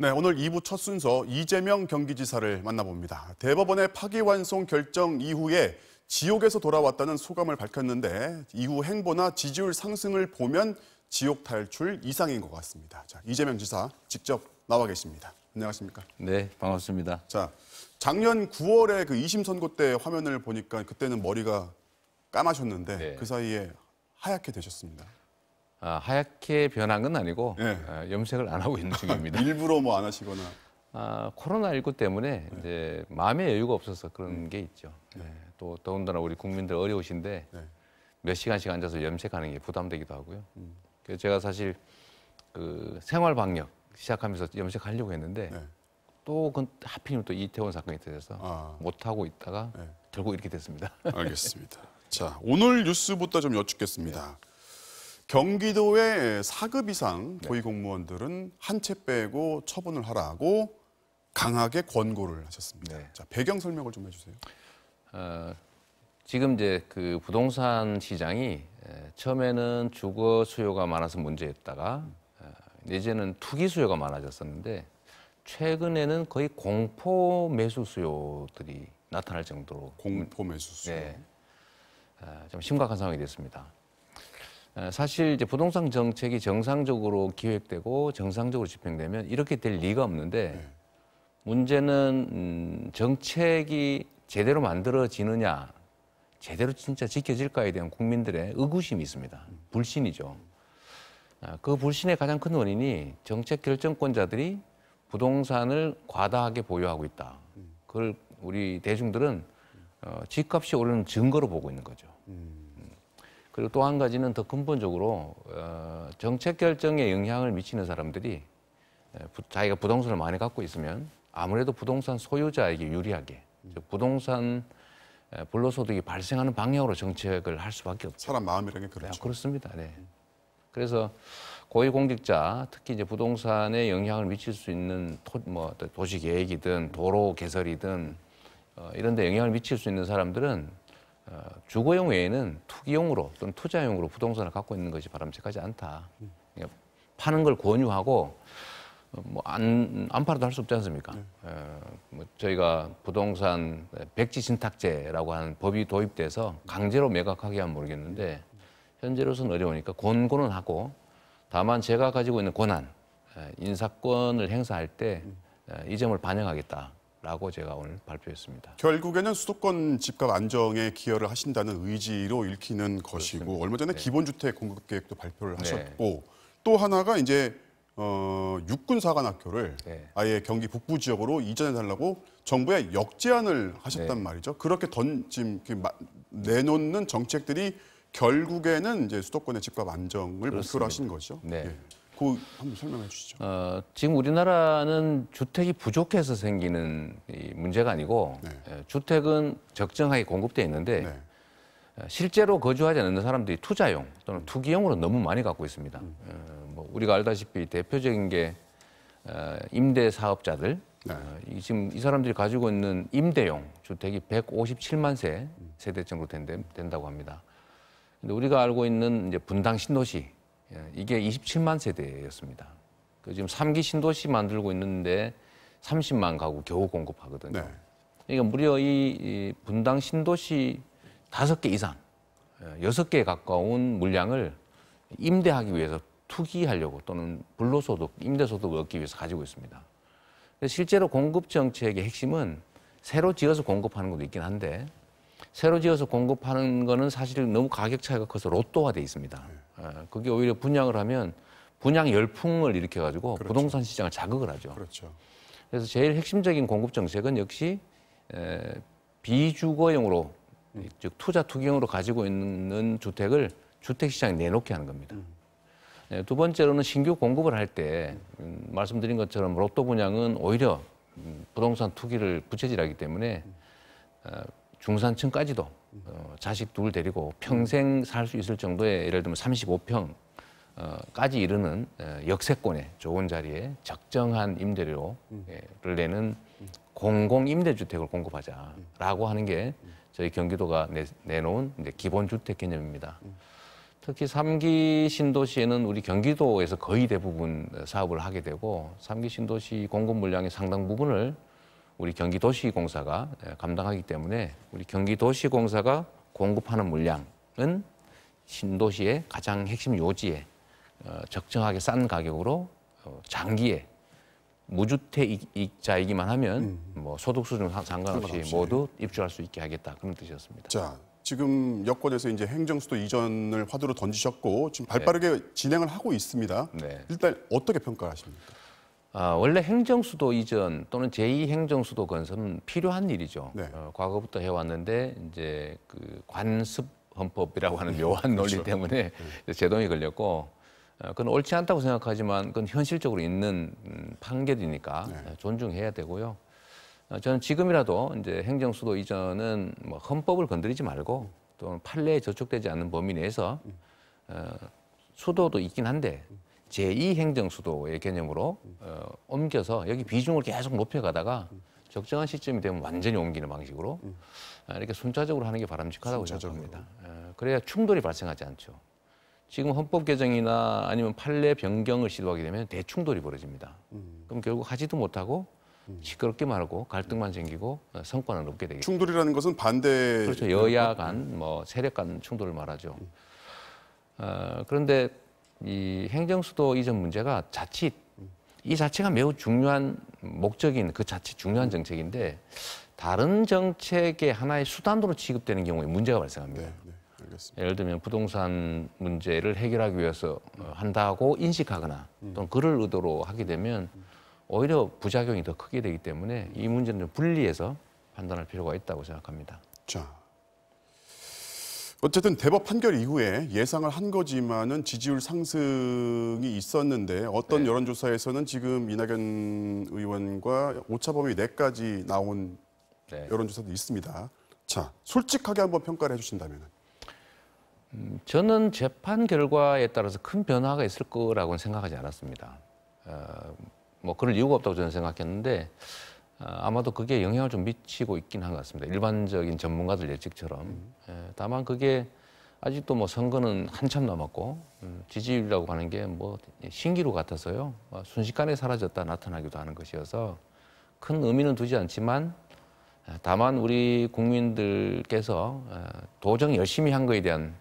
네, 오늘 2부 첫 순서 이재명 경기지사를 만나봅니다. 대법원의 파기환송 결정 이후에 지옥에서 돌아왔다는 소감을 밝혔는데 이후 행보나 지지율 상승을 보면 지옥 탈출 이상인 것 같습니다. 자, 이재명 지사 직접 나와 계십니다. 안녕하십니까? 네, 반갑습니다. 자, 작년 9월에 그 2심 선고 때 화면을 보니까 그때는 머리가 까마셨는데 네. 그 사이에 하얗게 되셨습니다. 하얗게 변한 건 아니고 네. 염색을 안 하고 있는 중입니다. 일부러 뭐 안 하시거나. 코로나19 때문에 이제 마음의 여유가 없어서 그런 게 있죠. 네. 또 더군다나 우리 국민들 어려우신데 몇 시간씩 앉아서 염색하는 게 부담되기도 하고요. 그래서 제가 사실 그 생활 방역 시작하면서 염색하려고 했는데 또 하필이면 또 이태원 사건이 터져서 못 하고 있다가 결국 이렇게 됐습니다. 알겠습니다. 자, 오늘 뉴스부터 좀 여쭙겠습니다. 경기도의 4급 이상 고위공무원들은 한 채 빼고 처분을 하라고 강하게 권고를 하셨습니다. 네. 자, 배경 설명을 좀 해주세요. 지금 이제 그 부동산 시장이 처음에는 주거 수요가 많아서 문제였다가 이제는 투기 수요가 많아졌었는데 최근에는 거의 공포 매수 수요들이 나타날 정도로 공포 매수 수요. 네, 좀 심각한 상황이 됐습니다. 사실 이제 부동산 정책이 정상적으로 기획되고 정상적으로 집행되면 이렇게 될 리가 없는데 문제는 정책이 제대로 만들어지느냐, 제대로 진짜 지켜질까에 대한 국민들의 의구심이 있습니다. 불신이죠. 그 불신의 가장 큰 원인이 정책 결정권자들이 부동산을 과다하게 보유하고 있다. 그걸 우리 대중들은 집값이 오르는 증거로 보고 있는 거죠. 그리고 또 한 가지는 더 근본적으로 정책 결정에 영향을 미치는 사람들이 자기가 부동산을 많이 갖고 있으면 아무래도 부동산 소유자에게 유리하게 부동산 불로소득이 발생하는 방향으로 정책을 할 수밖에 없죠. 사람 마음이라는 게 그렇죠. 네, 그렇습니다. 네. 그래서 고위공직자, 특히 이제 부동산에 영향을 미칠 수 있는 도시 계획이든 도로 개설이든 이런 데 영향을 미칠 수 있는 사람들은 주거용 외에는 투기용으로 또는 투자용으로 부동산을 갖고 있는 것이 바람직하지 않다. 파는 걸 권유하고 안 팔아도 할 수 없지 않습니까? 저희가 부동산 백지 신탁제라고 하는 법이 도입돼서 강제로 매각하게 하면 모르겠는데 현재로서는 어려우니까 권고는 하고 다만 제가 가지고 있는 권한, 인사권을 행사할 때 이 점을 반영하겠다라고 제가 오늘 발표했습니다. 결국에는 수도권 집값 안정에 기여를 하신다는 의지로 읽히는 것이고 그렇습니다. 얼마 전에 기본주택 공급 계획도 발표를 하셨고 또 하나가 이제 육군사관학교를 아예 경기 북부 지역으로 이전해달라고 정부에 역제안을 하셨단 말이죠. 그렇게 지금 내놓는 정책들이 결국에는 이제 수도권의 집값 안정을 목표로 하시는 거죠. 네. 예. 그거 한번 설명해 주시죠. 지금 우리나라는 주택이 부족해서 생기는 이 문제가 아니고 주택은 적정하게 공급되어 있는데 실제로 거주하지 않는 사람들이 투자용 또는 투기용으로 너무 많이 갖고 있습니다. 우리가 알다시피 대표적인 게 임대 사업자들, 지금 이 사람들이 가지고 있는 임대용 주택이 157만 세대 정도 된다고 합니다. 근데 우리가 알고 있는 이제 분당 신도시 이게 27만 세대였습니다. 지금 3기 신도시 만들고 있는데 30만 가구 겨우 공급하거든요. 그러니까 무려 이 분당 신도시 5개 이상, 6개에 가까운 물량을 임대하기 위해서 투기하려고 또는 불로소득, 임대소득을 얻기 위해서 가지고 있습니다. 실제로 공급 정책의 핵심은 새로 지어서 공급하는 것도 있긴 한데 새로 지어서 공급하는 거는 사실 너무 가격 차이가 커서 로또화돼 있습니다. 그게 오히려 분양을 하면 분양 열풍을 일으켜가지고 부동산 시장을 자극을 하죠. 그래서 제일 핵심적인 공급 정책은 역시 비주거용으로 즉 투자 투기용으로 가지고 있는 주택을 주택시장에 내놓게 하는 겁니다. 두 번째로는 신규 공급을 할 때 말씀드린 것처럼 로또 분양은 오히려 부동산 투기를 부채질하기 때문에 중산층까지도 자식 둘 데리고 평생 살 수 있을 정도의 예를 들면 35평까지 이르는 역세권의 좋은 자리에 적정한 임대료를 내는 공공임대주택을 공급하자라고 하는 게 저희 경기도가 내놓은 기본주택 개념입니다. 특히 3기 신도시에는 우리 경기도에서 거의 대부분 사업을 하게 되고 3기 신도시 공급 물량의 상당 부분을 우리 경기도시공사가 감당하기 때문에 우리 경기도시공사가 공급하는 물량은 신도시의 가장 핵심 요지에 적정하게 싼 가격으로 장기에 무주택자이기만 하면 뭐 소득 수준 상관없이 모두 입주할 수 있게 하겠다 그런 뜻이었습니다. 자, 지금 여권에서 이제 행정수도 이전을 화두로 던지셨고 지금 발빠르게 진행을 하고 있습니다. 네. 일단 어떻게 평가하십니까? 원래 행정수도 이전 또는 제2행정수도 건설은 필요한 일이죠. 네. 과거부터 해왔는데 이제 그 관습 헌법이라고 하는 묘한 논리 때문에 제동이 걸렸고 그건 옳지 않다고 생각하지만 그건 현실적으로 있는 판결이니까 존중해야 되고요. 저는 지금이라도 이제 행정수도 이전은 뭐 헌법을 건드리지 말고 또 판례에 저촉되지 않는 범위 내에서 수도도 있긴 한데 제2행정수도의 개념으로 옮겨서 여기 비중을 계속 높여가다가 적정한 시점이 되면 완전히 옮기는 방식으로 이렇게 순차적으로 하는 게 바람직하다고 생각합니다. 그래야 충돌이 발생하지 않죠. 지금 헌법 개정이나 아니면 판례 변경을 시도하게 되면 대충돌이 벌어집니다. 그럼 결국 하지도 못하고 시끄럽게만 하고 갈등만 생기고 성과는 없게 되겠죠. 충돌이라는 것은 반대. 그렇죠. 여야 간, 뭐 세력 간 충돌을 말하죠. 그런데 이 행정수도 이전 문제가 자칫 이 자체가 매우 중요한 목적인 그 자칫 중요한 정책인데 다른 정책의 하나의 수단으로 취급되는 경우에 문제가 발생합니다. 네, 알겠습니다. 예를 들면 부동산 문제를 해결하기 위해서 한다고 인식하거나 또는 그를 의도로 하게 되면 오히려 부작용이 더 크게 되기 때문에 이 문제는 좀 분리해서 판단할 필요가 있다고 생각합니다. 자, 어쨌든 대법 판결 이후에 예상을 한 거지만은 지지율 상승이 있었는데 어떤 여론조사에서는 지금 이낙연 의원과 오차범위 내까지 나온 여론조사도 있습니다. 자, 솔직하게 한번 평가를 해주신다면. 저는 재판 결과에 따라서 큰 변화가 있을 거라고는 생각하지 않았습니다. 뭐 그럴 이유가 없다고 저는 생각했는데 아마도 그게 영향을 좀 미치고 있긴 한 것 같습니다. 일반적인 전문가들 예측처럼. 다만 그게 아직도 뭐 선거는 한참 남았고 지지율이라고 하는 게 뭐 신기루 같아서요. 순식간에 사라졌다 나타나기도 하는 것이어서 큰 의미는 두지 않지만 다만 우리 국민들께서 도정 열심히 한 거에 대한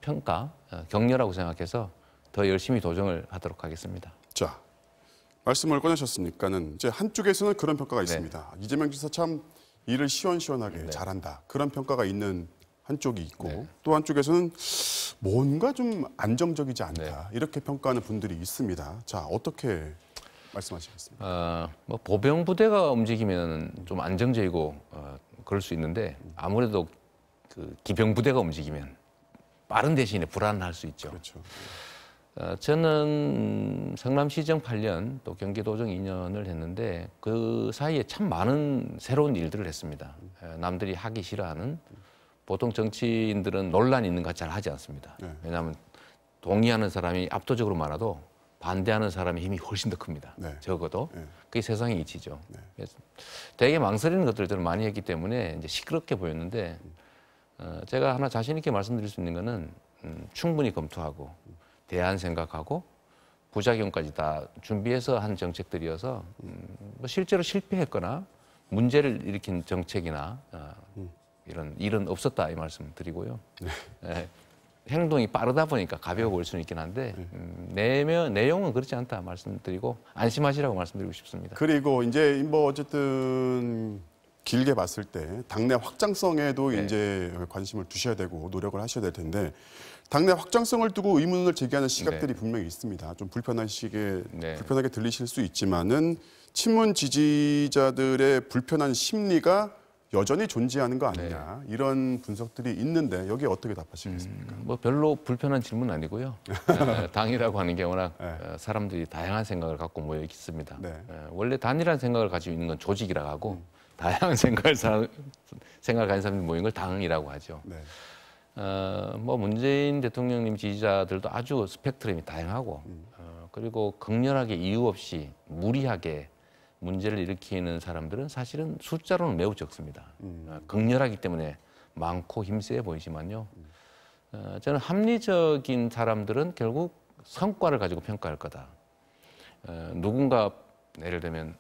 평가, 격려라고 생각해서 더 열심히 도정을 하도록 하겠습니다. 자, 말씀을 꺼내셨으니까는 이제 한쪽에서는 그런 평가가 있습니다. 이재명 지사 참 일을 시원시원하게 잘한다. 그런 평가가 있는 한쪽이 있고 또 한쪽에서는 뭔가 좀 안정적이지 않다. 이렇게 평가하는 분들이 있습니다. 자, 어떻게 말씀하시겠습니까? 뭐 보병 부대가 움직이면 좀 안정적이고 그럴 수 있는데 아무래도 그 기병 부대가 움직이면 빠른 대신에 불안할 수 있죠. 그렇죠. 저는 성남시정 8년 또 경기도정 2년을 했는데 그 사이에 참 많은 새로운 일들을 했습니다. 남들이 하기 싫어하는 보통 정치인들은 논란이 있는 것 잘 하지 않습니다. 왜냐하면 동의하는 사람이 압도적으로 많아도 반대하는 사람의 힘이 훨씬 더 큽니다. 적어도 그게 세상의 이치죠. 그래서 되게 망설이는 것들을 저는 많이 했기 때문에 이제 시끄럽게 보였는데 제가 하나 자신 있게 말씀드릴 수 있는 거는 충분히 검토하고 대안 생각하고 부작용까지 다 준비해서 한 정책들이어서 뭐 실제로 실패했거나 문제를 일으킨 정책이나 이런 일은 없었다 이 말씀 드리고요. 행동이 빠르다 보니까 가벼워 보일 수는 있긴 한데 내용은 그렇지 않다 말씀드리고 안심하시라고 말씀드리고 싶습니다. 그리고 이제 뭐 어쨌든 길게 봤을 때 당내 확장성에도 이제 관심을 두셔야 되고 노력을 하셔야 될 텐데 당내 확장성을 두고 의문을 제기하는 시각들이 분명히 있습니다. 좀 불편하게 들리실 수 있지만은 친문 지지자들의 불편한 심리가 여전히 존재하는 거 아니냐 이런 분석들이 있는데 여기에 어떻게 답하시겠습니까? 뭐 별로 불편한 질문은 아니고요. 당이라고 하는 게 워낙 사람들이 다양한 생각을 갖고 모여 있습니다. 원래 단일한 생각을 가지고 있는 건 조직이라고 하고 다양한 생각을 가진 사람들이 모인 걸 당이라고 하죠. 뭐 문재인 대통령님 지지자들도 아주 스펙트럼이 다양하고 그리고 극렬하게 이유 없이 무리하게 문제를 일으키는 사람들은 사실은 숫자로는 매우 적습니다. 극렬하기 때문에 많고 힘세 보이지만요. 저는 합리적인 사람들은 결국 성과를 가지고 평가할 거다. 누군가 예를 들면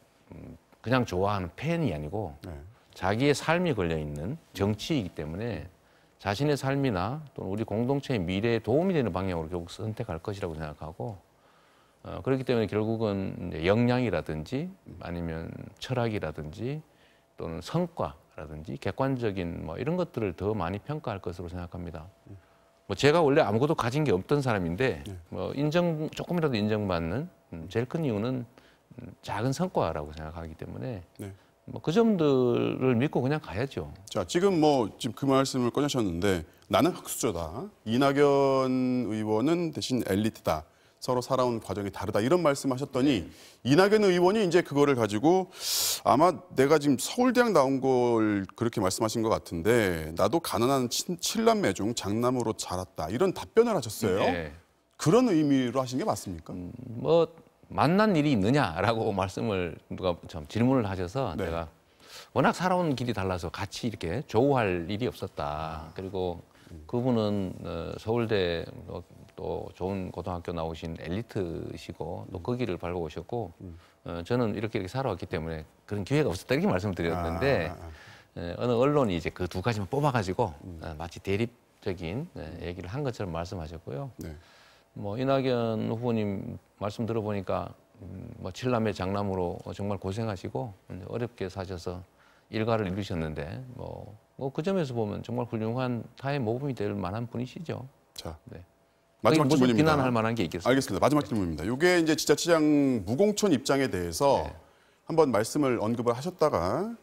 그냥 좋아하는 팬이 아니고 자기의 삶이 걸려 있는 정치이기 때문에 자신의 삶이나 또는 우리 공동체의 미래에 도움이 되는 방향으로 결국 선택할 것이라고 생각하고 그렇기 때문에 결국은 이제 역량이라든지 아니면 철학이라든지 또는 성과라든지 객관적인 뭐 이런 것들을 더 많이 평가할 것으로 생각합니다. 뭐 제가 원래 아무것도 가진 게 없던 사람인데 뭐 조금이라도 인정받는 제일 큰 이유는 작은 성과라고 생각하기 때문에 뭐 그 점들을 믿고 그냥 가야죠. 자, 지금 그 말씀을 꺼내셨는데 나는 흙수저다. 이낙연 의원은 대신 엘리트다. 서로 살아온 과정이 다르다. 이런 말씀하셨더니 이낙연 의원이 이제 그거를 가지고 아마 내가 지금 서울대학 나온 걸 그렇게 말씀하신 것 같은데 나도 가난한 칠남매 중 장남으로 자랐다. 이런 답변을 하셨어요. 네. 그런 의미로 하신 게 맞습니까? 뭐 만난 일이 있느냐라고 말씀을 누가 참 질문을 하셔서 제가 워낙 살아온 길이 달라서 같이 이렇게 조우할 일이 없었다. 그리고 그분은 서울대 또 좋은 고등학교 나오신 엘리트시고 또 그 길을 밟아오셨고 저는 이렇게 살아왔기 때문에 그런 기회가 없었다 이렇게 말씀을 드렸는데 어느 언론이 이제 그 두 가지만 뽑아가지고 마치 대립적인 얘기를 한 것처럼 말씀하셨고요. 뭐 이낙연 후보님 말씀 들어보니까 뭐 칠남의 장남으로 정말 고생하시고 어렵게 사셔서 일가를 이루셨는데 뭐 그 점에서 보면 정말 훌륭한 타의 모범이 될 만한 분이시죠. 자, 네. 마지막 무슨 질문입니다. 비난할 만한 게 있겠습니까? 알겠습니다. 마지막 질문입니다. 이게 이제 지자체장 무공천 입장에 대해서 한번 말씀을 언급을 하셨다가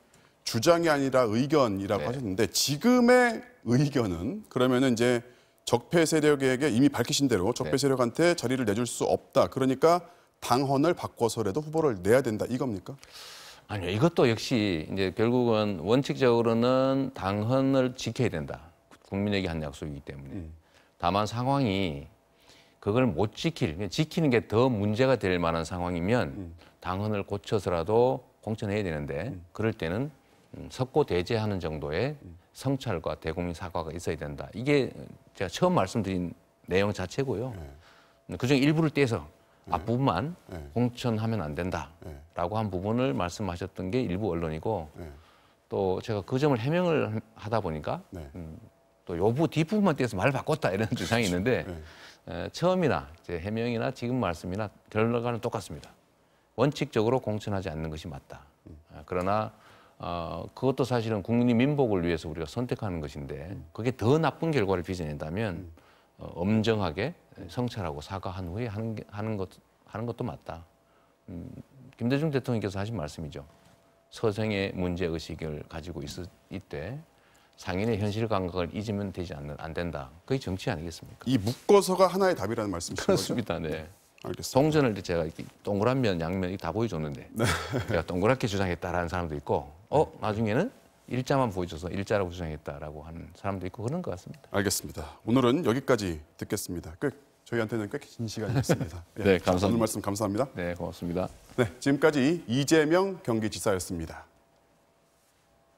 주장이 아니라 의견이라고 하셨는데 지금의 의견은 그러면은 이제 적폐 세력에게 이미 밝히신 대로 적폐 세력한테 자리를 내줄 수 없다. 그러니까 당헌을 바꿔서라도 후보를 내야 된다. 이겁니까? 아니요. 이것도 역시 이제 결국은 원칙적으로는 당헌을 지켜야 된다. 국민에게 한 약속이기 때문에. 다만 상황이 그걸 못 지키는 게 더 문제가 될 만한 상황이면 당헌을 고쳐서라도 공천해야 되는데 그럴 때는 석고대죄하는 정도의 성찰과 대국민 사과가 있어야 된다. 이게 제가 처음 말씀드린 내용 자체고요. 그중 일부를 떼서 앞부분만 공천하면 안 된다라고 한 부분을 말씀하셨던 게 일부 언론이고 또 제가 그 점을 해명을 하다 보니까 또 요부 뒷부분만 떼서 말을 바꿨다 이런 주장이 있는데 처음이나 제 해명이나 지금 말씀이나 결과는 똑같습니다. 원칙적으로 공천하지 않는 것이 맞다. 그러나 그것도 사실은 국민의 민복을 위해서 우리가 선택하는 것인데 그게 더 나쁜 결과를 빚어낸다면 엄정하게 성찰하고 사과한 후에 하는 것도 맞다. 김대중 대통령께서 하신 말씀이죠. 서생의 문제의식을 가지고 있대 상인의 현실 감각을 잊으면 안 된다. 그게 정치 아니겠습니까? 이 묶어서가 하나의 답이라는 말씀이신 그렇습니다. 거죠? 네. 알겠습니다. 동전을 제가 동그란 면, 양면 다 보여줬는데 제가 동그랗게 주장했다라는 사람도 있고 나중에는 일자만 보여줘서 일자라고 주장했다라고 하는 사람도 있고 그런 것 같습니다. 알겠습니다. 오늘은 여기까지 듣겠습니다. 저희한테는 꽤 긴 시간이었습니다. 네, 감사합니다. 오늘 말씀 감사합니다. 네, 고맙습니다. 네, 지금까지 이재명 경기지사였습니다.